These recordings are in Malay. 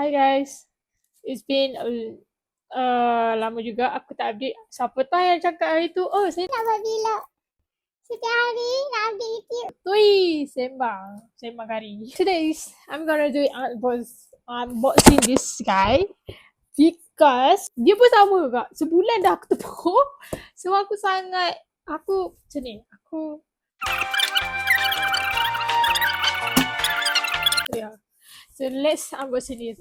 Hi guys. It's been lama juga aku tak update. Siapa tahu yang cakap hari tu, oh saya nak buat vlog. Setiap hari nak update YouTube. Tui, sembang hari. Today I'm gonna do unboxing this guy because dia pun sama juga. Sebulan dah aku tepuk. So aku macam ni. So let's unboxing this.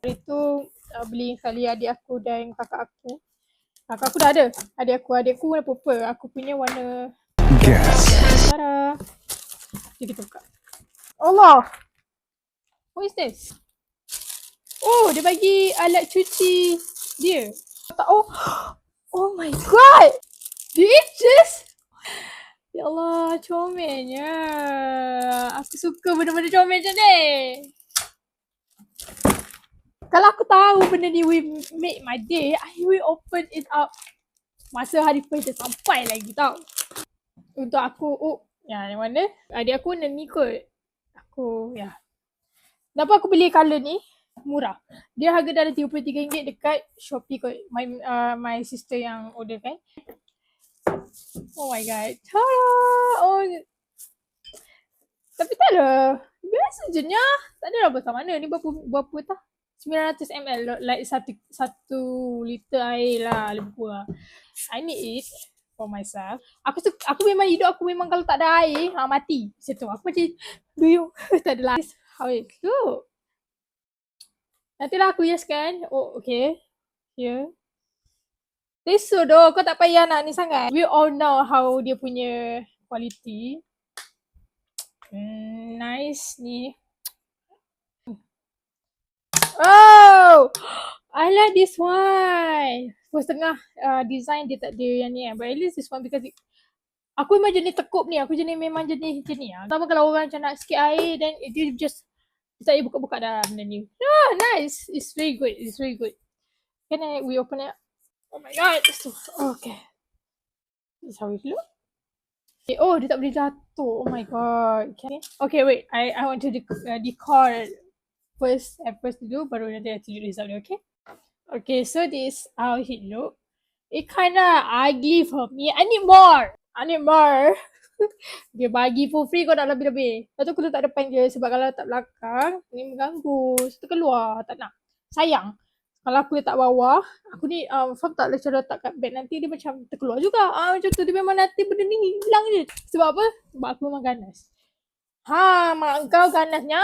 Hari tu beli kali adik aku dan kakak aku. Kakak aku dah ada. Adikku warna purple. Aku punya warna Sarah. Jadi kita buka. Allah. What is this? Oh, dia bagi alat cuci dia. Oh my god. This just ya Allah, comelnya. Aku suka benda-benda comel macam ni. Kalau aku tahu benda ni will make my day, I will open it up masa hari first dia sampai lagi tau. Untuk aku, yang mana? Adik aku warna ni kot. Kenapa aku beli colour ni? Murah. Dia harga dalam RM33 dekat Shopee kot. My sister yang order kan. Oh my god. Tada! Oh. Tapi tak ada. Biasa je nya. Tak ada lah besar mana. Ni berapa tah? 900 ml, like 1 liter air lah, lebih kurang. I need it for myself. Aku memang hidup aku memang kalau tak ada air, mati. Macam tu. Aku macam duyung. Tak ada lah. How it look. Nantilah aku hiaskan. Oh, okay. Here. Tisu doh. Kau tak payah nak ni sangat. We all know how dia punya quality. Nice ni. Oh, I like this one. Setengah design dia tak ada yang ni kan. But at least this one because aku memang jenis tekup ni. Aku memang jenis macam ni. Pertama kalau orang macam nak sikit air, then dia just tak payah buka-buka dah benda ni. Nice. It's very good. Can we open it? Oh my god. Okay. This is how it look. Okay. Oh, dia tak boleh jatuh. Oh my god. Okay, wait. I want to decor first dulu, baru nanti I tunjuk result dia, okay? Okay, so this how it look. It kinda ugly for me. I need more. Dia bagi for free kau nak lebih-lebih. Lepas tu aku letak depan je sebab kalau letak belakang, ni mengganggu. So keluar, tak nak. Sayang. Kalau aku letak bawah, aku ni faham tak macam letak kat beg nanti dia macam terkeluar juga. Macam tu dia memang nanti benda ni hilang je. Sebab apa? Sebab aku memang ganas. Mak kau ganasnya.